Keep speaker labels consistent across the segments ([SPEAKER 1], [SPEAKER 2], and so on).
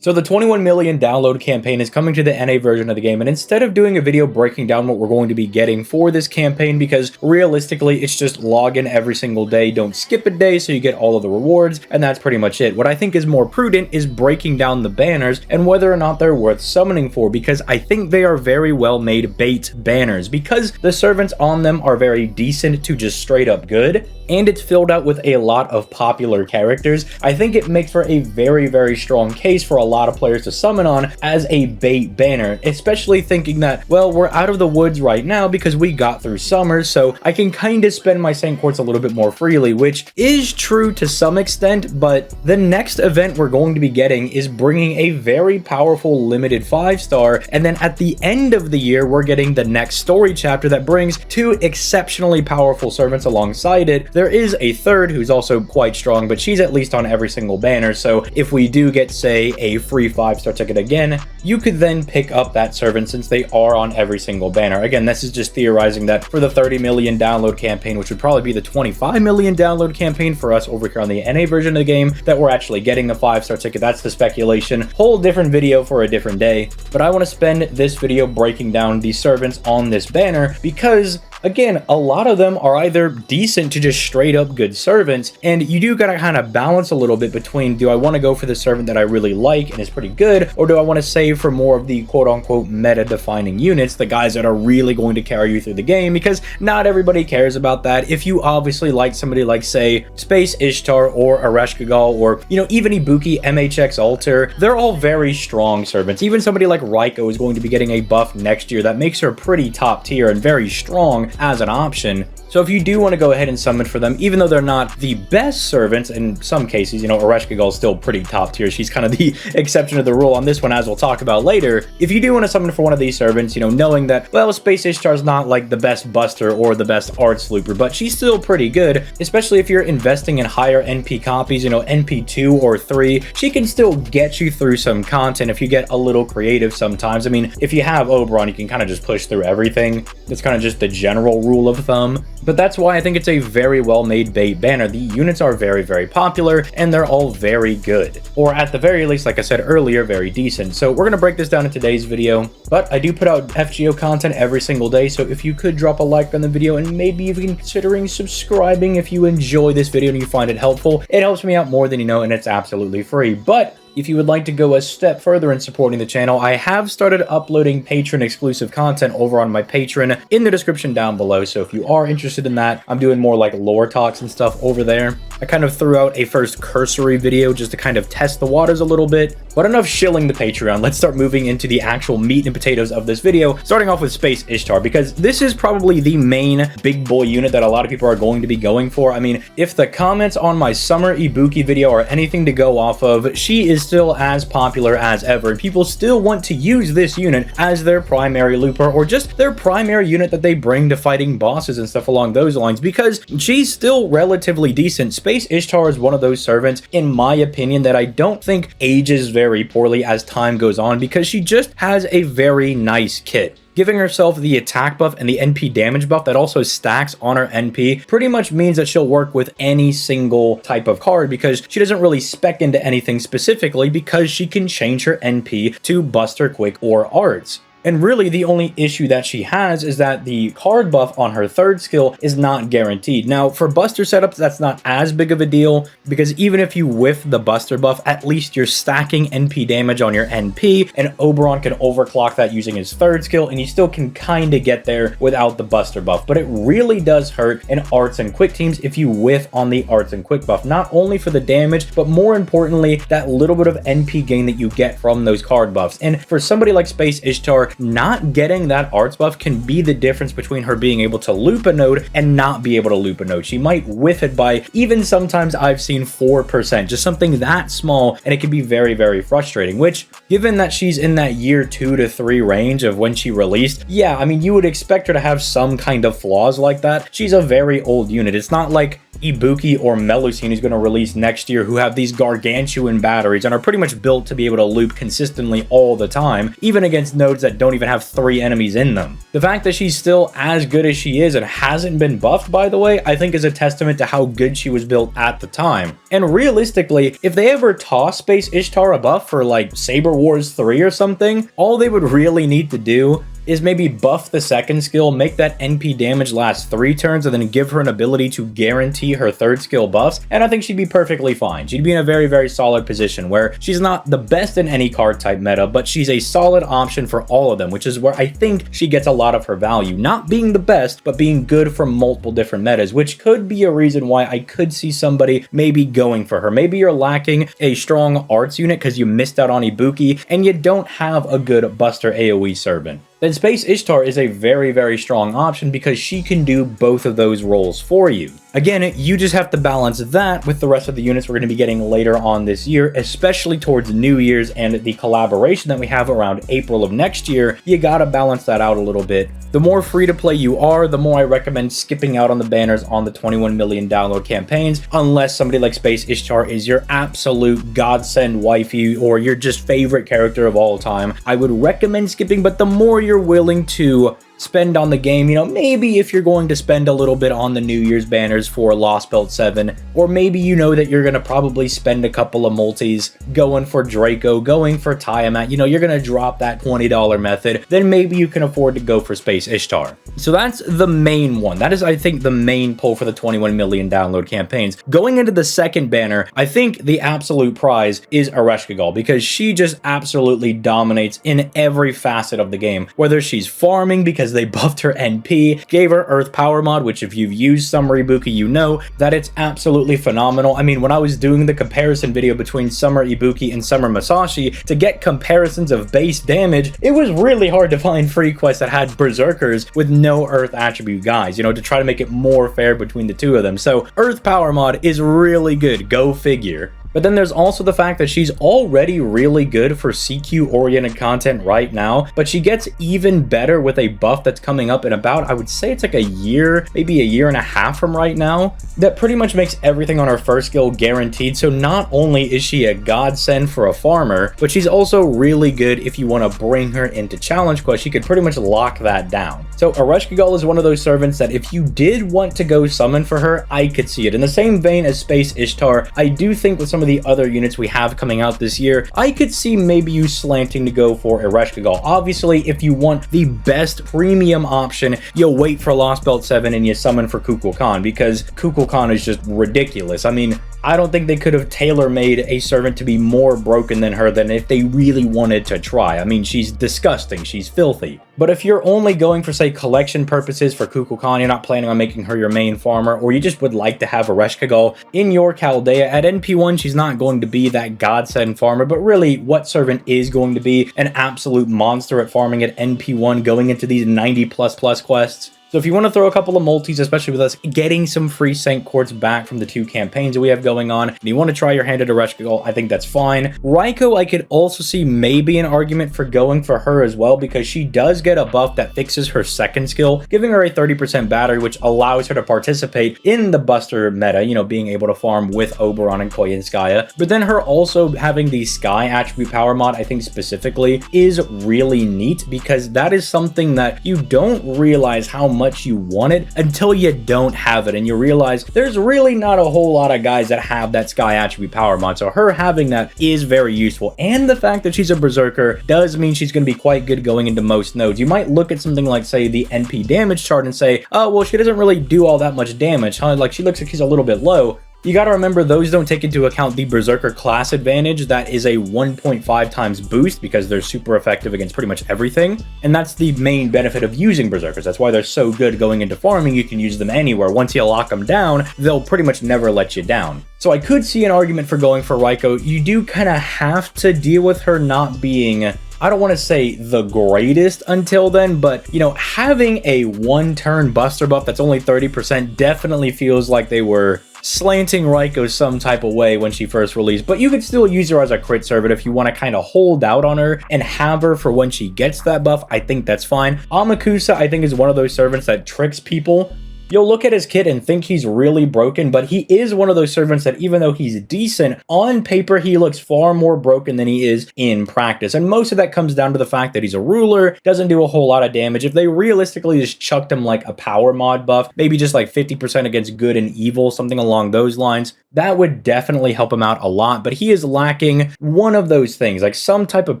[SPEAKER 1] So the 21 million download campaign is coming to the NA version of the game, and instead of doing a video breaking down what we're going to be getting for this campaign, because realistically it's just log in every single day, don't skip a day so you get all of the rewards, and that's pretty much it. What I think is more prudent is breaking down the banners and whether or not they're worth summoning for, because I think they are very well made bait banners, because the servants on them are very decent to just straight up good, and it's filled out with a lot of popular characters. I think it makes for a very strong case for a lot of players to summon on as a bait banner, especially thinking that, well, we're out of the woods right now because we got through summer, so I can kind of spend my Saint Quartz a little bit more freely, which is true to some extent, but the next event we're going to be getting is bringing a very powerful limited 5-star, and then at the end of the year, we're getting the next story chapter that brings 2 exceptionally powerful servants alongside it. There is a third who's also quite strong, but she's at least on every single banner, so if we do get, say, a free 5-star ticket again, you could then pick up that servant since they are on every single banner. Again, this is just theorizing that for the 30 million download campaign, which would probably be the 25 million download campaign for us over here on the NA version of the game, that we're actually getting the 5-star ticket. That's the speculation. Whole different video for a different day, but I want to spend this video breaking down the servants on this banner because, again, a lot of them are either decent to just straight up good servants, and you do gotta kind of balance a little bit between, do I want to go for the servant that I really like and is pretty good, or do I want to save for more of the quote-unquote meta-defining units, the guys that are really going to carry you through the game, because not everybody cares about that. If you obviously like somebody like, say, Space Ishtar or Aresol or, you know, even Ibuki, MHX Alter, they're all very strong servants. Even somebody like Raiko is going to be getting a buff next year that makes her pretty top tier and very strong as an option. So if you do want to go ahead and summon for them, even though they're not the best servants, in some cases, you know, Aresol is still pretty top tier. She's kind of the exception to the rule on this one, as we'll talk about later. If you do want to summon for one of these servants, you know, knowing that, well, Space Ishtar's not like the best buster or the best arts looper, but she's still pretty good, especially if you're investing in higher NP copies, you know, NP 2 or 3, she can still get you through some content if you get a little creative sometimes. I mean, if you have Oberon, you can kind of just push through everything. That's kind of just the general rule of thumb. But that's why I think it's a very well-made bait banner. The units are very popular, and they're all very good. Or at the very least, like I said earlier, very decent. So we're going to break this down in today's video. But I do put out FGO content every single day, so if you could drop a like on the video and maybe even considering subscribing if you enjoy this video and you find it helpful, it helps me out more than you know, and it's absolutely free. But if you would like to go a step further in supporting the channel, I have started uploading patron exclusive content over on my Patreon in the description down below. So if you are interested in that, I'm doing more like lore talks and stuff over there. I kind of threw out a first cursory video just to kind of test the waters a little bit, but enough shilling the Patreon. Let's start moving into the actual meat and potatoes of this video, starting off with Space Ishtar, because this is probably the main big boy unit that a lot of people are going to be going for. I mean, if the comments on my summer Ibuki video are anything to go off of, she is still as popular as ever. People still want to use this unit as their primary looper, or just their primary unit that they bring to fighting bosses and stuff along those lines, because she's still relatively decent. Space Ishtar is one of those servants, in my opinion, that I don't think ages very poorly as time goes on, because she just has a very nice kit. Giving herself the attack buff and the NP damage buff that also stacks on her NP pretty much means that she'll work with any single type of card, because she doesn't really spec into anything specifically, because she can change her NP to Buster, Quick, or Arts. And really, the only issue that she has is that the card buff on her third skill is not guaranteed. Now, for Buster setups, that's not as big of a deal, because even if you whiff the Buster buff, at least you're stacking NP damage on your NP, and Oberon can overclock that using his third skill, and you still can kind of get there without the Buster buff. But it really does hurt in Arts and Quick teams if you whiff on the Arts and Quick buff, not only for the damage, but more importantly, that little bit of NP gain that you get from those card buffs. And for somebody like Space Ishtar, not getting that arts buff can be the difference between her being able to loop a node and not be able to loop a node. She might whiff it by even sometimes I've seen 4%, just something that small, and it can be very frustrating, which, given that she's in that year 2 to 3 range of when she released, yeah, I mean, you would expect her to have some kind of flaws like that. She's a very old unit. It's not like Ibuki or Melusine is going to release next year, who have these gargantuan batteries and are pretty much built to be able to loop consistently all the time, even against nodes that don't even have 3 enemies in them. The fact that she's still as good as she is and hasn't been buffed, by the way, I think is a testament to how good she was built at the time. And realistically, if they ever toss Space Ishtar a buff for like Saber Wars 3 or something, all they would really need to do is maybe buff the second skill, make that NP damage last 3 turns, and then give her an ability to guarantee her third skill buffs, and I think she'd be perfectly fine. She'd be in a very, very solid position where she's not the best in any card type meta, but she's a solid option for all of them, which is where I think she gets a lot of her value. Not being the best, but being good for multiple different metas, which could be a reason why I could see somebody maybe going for her. Maybe you're lacking a strong arts unit because you missed out on Ibuki, and you don't have a good Buster AoE servant. Then Space Ishtar is a very, very strong option because she can do both of those roles for you. Again, you just have to balance that with the rest of the units we're going to be getting later on this year, especially towards New Year's and the collaboration that we have around April of next year. You gotta balance that out a little bit. The more free to play you are, the more I recommend skipping out on the banners on the 21 million download campaigns, unless somebody like Space Ishtar is your absolute godsend wifey or your just favorite character of all time. I would recommend skipping, but the more you're willing to spend on the game, you know, maybe if you're going to spend a little bit on the New Year's banners for Lost Belt 7, or maybe you know that you're going to probably spend a couple of multis going for Draco, going for Tiamat, you know, you're going to drop that $20 method, then maybe you can afford to go for Space Ishtar. So that's the main one. That is, I think, the main pull for the 21 million download campaigns. Going into the second banner, I think the absolute prize is Aresol, because she just absolutely dominates in every facet of the game, whether she's farming because they buffed her NP, gave her Earth Power mod, which if you've used Summer Ibuki, you know that it's absolutely phenomenal. I mean, when I was doing the comparison video between Summer Ibuki and Summer Masashi to get comparisons of base damage, it was really hard to find free quests that had Berserkers with no Earth attribute guys, you know, to try to make it more fair between the two of them. So Earth Power mod is really good, go figure. But then there's also the fact that she's already really good for CQ-oriented content right now, but she gets even better with a buff that's coming up in about, I would say it's like a year, maybe a year and a half from right now, that pretty much makes everything on her first skill guaranteed. So not only is she a godsend for a farmer, but she's also really good if you want to bring her into challenge quests. She could pretty much lock that down. So Aresol is one of those servants that if you did want to go summon for her, I could see it. In the same vein as Space Ishtar, I do think with some of the other units we have coming out this year, I could see maybe you slanting to go for Aresol. Obviously, if you want the best premium option, you'll wait for Lost Belt 7 and you summon for Kukulkan, because Kukulkan is just ridiculous. I mean, I don't think they could have tailor-made a servant to be more broken than her than if they really wanted to try. I mean, she's disgusting, she's filthy. But if you're only going for, say, collection purposes for Kukulkan, you're not planning on making her your main farmer, or you just would like to have Aresol in your Chaldea, at NP1, she's not going to be that godsend farmer, but really, what servant is going to be an absolute monster at farming at NP1 going into these 90++ quests? So if you want to throw a couple of multis, especially with us getting some free Saint Quartz back from the 2 campaigns that we have going on, and you want to try your hand at Aresol, I think that's fine. Raikou, I could also see maybe an argument for going for her as well, because she does get a buff that fixes her second skill, giving her a 30% battery, which allows her to participate in the Buster meta, you know, being able to farm with Oberon and Koyenskaya. But then her also having the Sky attribute power mod, I think specifically, is really neat, because that is something that you don't realize how much you want it until you don't have it, and you realize there's really not a whole lot of guys that have that Sky attribute power mod, so her having that is very useful. And the fact that she's a Berserker does mean she's going to be quite good going into most nodes. You might look at something like, say, the NP damage chart and say, oh, well, she doesn't really do all that much damage, huh? Like, she looks like she's a little bit low. You gotta remember, those don't take into account the Berserker class advantage. That is a 1.5 times boost because they're super effective against pretty much everything. And that's the main benefit of using Berserkers. That's why they're so good going into farming. You can use them anywhere. Once you lock them down, they'll pretty much never let you down. So I could see an argument for going for Raikou. You do kind of have to deal with her not being, I don't want to say the greatest until then, but, you know, having a one-turn Buster buff that's only 30% definitely feels like they were slanting Raikou some type of way when she first released. But you could still use her as a crit servant if you want to kind of hold out on her and have her for when she gets that buff. I think that's fine. Amakusa, I think, is one of those servants that tricks people you'll look at his kit and think he's really broken, but he is one of those servants that even though he's decent, on paper he looks far more broken than he is in practice. And most of that comes down to the fact that he's a ruler, doesn't do a whole lot of damage. If they realistically just chucked him like a power mod buff, maybe just like 50% against good and evil, something along those lines, that would definitely help him out a lot. But he is lacking one of those things, like some type of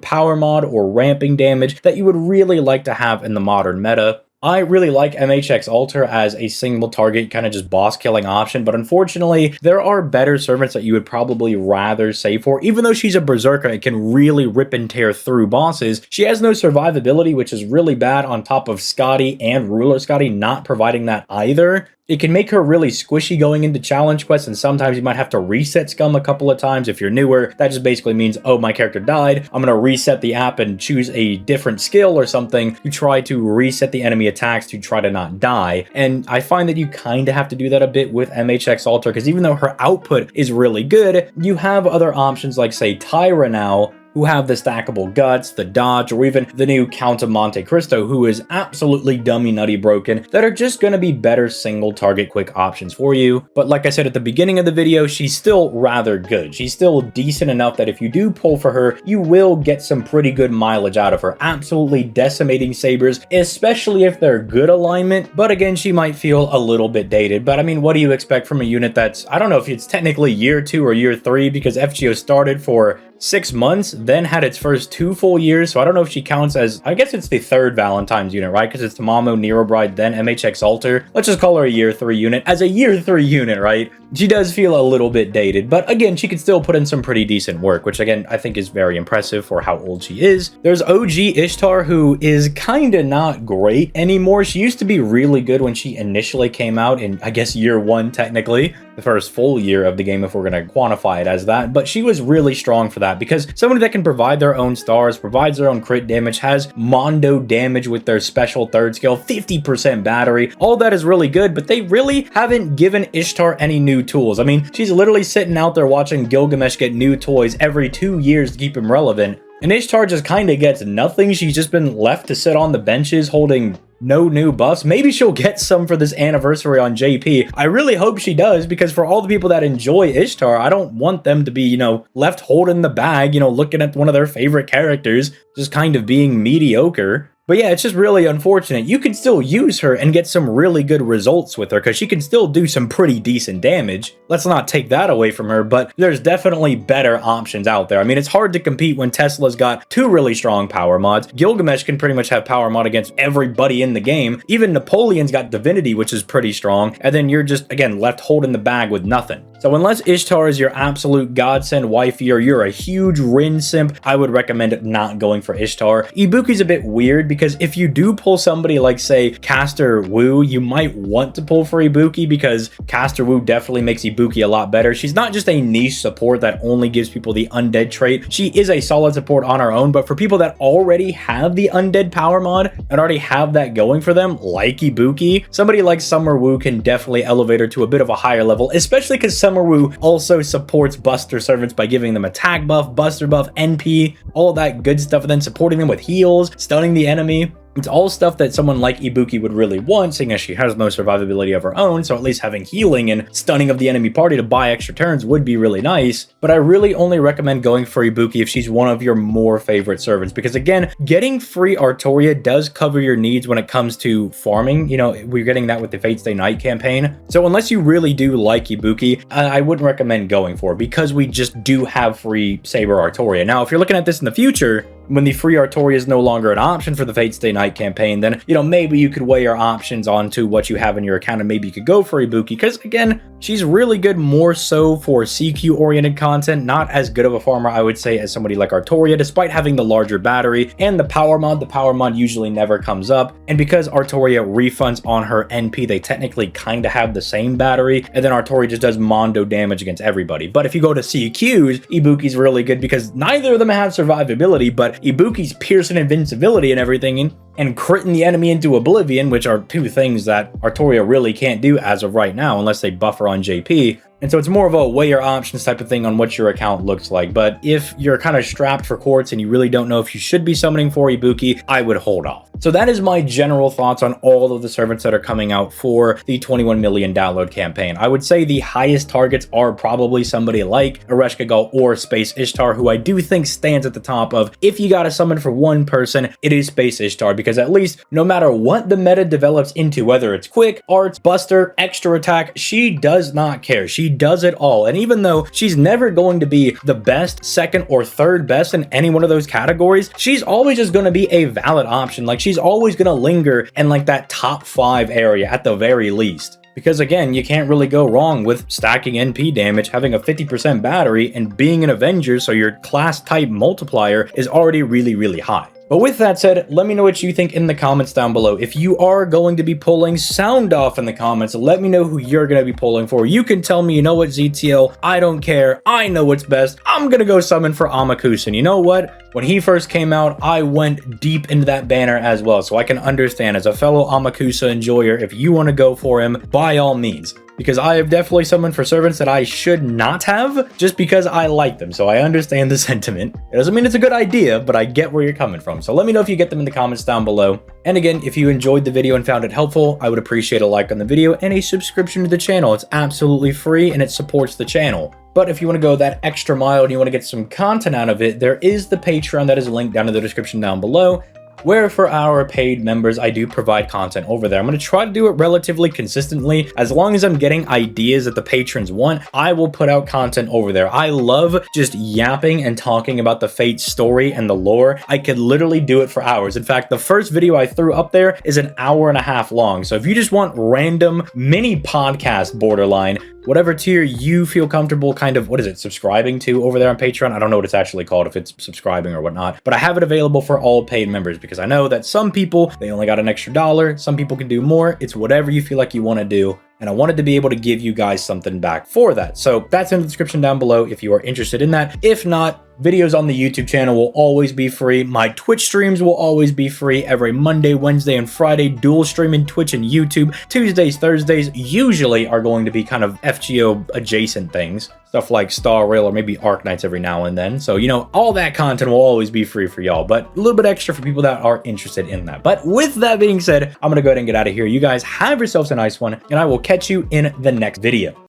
[SPEAKER 1] power mod or ramping damage that you would really like to have in the modern meta. I really like MHX Alter as a single target kind of just boss killing option, but unfortunately there are better servants that you would probably rather save for. Even though she's a berserker and can really rip and tear through bosses, she has no survivability, which is really bad, on top of Scotty and Ruler Scotty not providing that either. It can make her really squishy going into challenge quests, and sometimes you might have to reset scum a couple of times if you're newer. That just basically means, oh, my character died, I'm gonna reset the app and choose a different skill or something to try to reset the enemy attacks to try to not die. And I find that you kind of have to do that a bit with MHX Alter, because even though her output is really good, you have other options like, say, Tyra now, who have the stackable guts, the dodge, or even the new Count of Monte Cristo, who is absolutely dummy nutty broken, that are just going to be better single target quick options for you. But like I said at the beginning of the video, she's still rather good. She's still decent enough that if you do pull for her, you will get some pretty good mileage out of her. Absolutely decimating sabers, especially if they're good alignment. But again, she might feel a little bit dated. But I mean, what do you expect from a unit that's, I don't know if it's technically year 2 or year 3, because FGO started for 6 months, then had its first 2 full years, so I don't know if she counts as, I guess it's the 3rd Valentine's unit, right? Because it's Tamamo, Nero Bride, then MHX Alter. Let's just call her a year 3 unit. As a year 3 unit, right? She does feel a little bit dated, but again, she could still put in some pretty decent work, which again, I think is very impressive for how old she is. There's OG Ishtar, who is kinda not great anymore. She used to be really good when she initially came out in, I guess, year 1, technically. The first full year of the game, if we're gonna quantify it as that, but she was really strong for that, because somebody that can provide their own stars, provides their own crit damage, has mondo damage with their special 3rd skill, 50% battery, all that is really good, but they really haven't given Ishtar any new tools. I mean, she's literally sitting out there watching Gilgamesh get new toys every 2 years to keep him relevant, and Ishtar just kind of gets nothing. She's just been left to sit on the benches holding no new buffs. Maybe she'll get some for this anniversary on JP. I really hope she does, because for all the people that enjoy Ishtar, I don't want them to be, you know, left holding the bag, you know, looking at one of their favorite characters, just kind of being mediocre. But yeah, it's just really unfortunate. You can still use her and get some really good results with her, because she can still do some pretty decent damage. Let's not take that away from her, but there's definitely better options out there. I mean, it's hard to compete when Tesla's got 2 really strong power mods. Gilgamesh can pretty much have power mod against everybody in the game. Even Napoleon's got Divinity, which is pretty strong. And then you're just, again, left holding the bag with nothing. So unless Ishtar is your absolute godsend wifey, or you're a huge Rin simp, I would recommend not going for Ishtar. Ibuki's a bit weird, because if you do pull somebody like, say, Caster Wu, you might want to pull for Ibuki, because Caster Wu definitely makes Ibuki a lot better. She's not just a niche support that only gives people the undead trait. She is a solid support on her own, but for people that already have the undead power mod and already have that going for them, like Ibuki, somebody like Summer Wu can definitely elevate her to a bit of a higher level, especially because Summer Wu also supports Buster servants by giving them attack buff, Buster buff, NP, all that good stuff, and then supporting them with heals, stunning the enemy. It's all stuff that someone like Ibuki would really want, seeing as she has no survivability of her own, so at least having healing and stunning of the enemy party to buy extra turns would be really nice. But I really only recommend going for Ibuki if she's one of your more favorite servants, because again, getting free Artoria does cover your needs when it comes to farming. You know, we're getting that with the Fate Stay Night campaign. So unless you really do like Ibuki, I wouldn't recommend going for it, because we just do have free Saber Artoria. Now, if you're looking at this in the future, when the free Artoria is no longer an option for the Fate Stay Night campaign, then, you know, maybe you could weigh your options onto what you have in your account, and maybe you could go for Ibuki, because again, she's really good more so for CQ oriented content, not as good of a farmer, I would say, as somebody like Artoria, despite having the larger battery and the power mod usually never comes up. And because Artoria refunds on her NP, they technically kind of have the same battery, and then Artoria just does mondo damage against everybody. But if you go to CQs, Ibuki's really good, because neither of them have survivability, but Ibuki's piercing invincibility and everything, and and critting the enemy into oblivion, which are two things that Artoria really can't do as of right now unless they buffer on JP. And so it's more of a weigh your options type of thing on what your account looks like. But if you're kind of strapped for quartz and you really don't know if you should be summoning for Ibuki, I would hold off. So that is my general thoughts on all of the servants that are coming out for the 21 million download campaign. I would say the highest targets are probably somebody like Aresol or Space Ishtar, who I do think stands at the top of, if you gotta summon for one person, it is Space Ishtar, because at least no matter what the meta develops into, whether it's quick, arts, buster, extra attack, she does not care. She does it all. And even though she's never going to be the best, second, or third best in any one of those categories, she's always just going to be a valid option. Like, she's always going to linger in like that top 5 area at the very least. Because again, you can't really go wrong with stacking NP damage, having a 50% battery, and being an Avenger, so your class type multiplier is already really, really high. But with that said, let me know what you think in the comments down below. If you are going to be pulling, sound off in the comments. Let me know who you're going to be pulling for. You can tell me, you know what, ZTL, I don't care. I know what's best. I'm going to go summon for Amakusa. And you know what? When he first came out, I went deep into that banner as well. So I can understand, as a fellow Amakusa enjoyer, if you want to go for him, by all means. Because I have definitely summoned for servants that I should not have, just because I like them, so I understand the sentiment. It doesn't mean it's a good idea, but I get where you're coming from. So let me know if you get them in the comments down below. And again, if you enjoyed the video and found it helpful, I would appreciate a like on the video and a subscription to the channel. It's absolutely free and it supports the channel. But if you want to go that extra mile and you want to get some content out of it, there is the Patreon that is linked down in the description down below, where for our paid members, I do provide content over there. I'm going to try to do it relatively consistently. As long as I'm getting ideas that the patrons want, I will put out content over there. I love just yapping and talking about the Fate story and the lore. I could literally do it for hours. In fact, the first video I threw up there is an hour-and-a-half long. So if you just want random mini podcast borderline, whatever tier you feel comfortable kind of, subscribing to over there on Patreon. I don't know what it's actually called, if it's subscribing or whatnot, but I have it available for all paid members because I know that some people, they only got an extra $1. Some people can do more. It's whatever you feel like you want to do. And I wanted to be able to give you guys something back for that. So that's in the description down below if you are interested in that. If not, videos on the YouTube channel will always be free. My Twitch streams will always be free every Monday, Wednesday, and Friday. Dual streaming Twitch and YouTube. Tuesdays, Thursdays usually are going to be kind of FGO adjacent things. Stuff like Star Rail or maybe Arc Nights every now and then. So, you know, all that content will always be free for y'all, but a little bit extra for people that are interested in that. But with that being said, I'm going to go ahead and get out of here. You guys have yourselves a nice one, and I will catch you in the next video.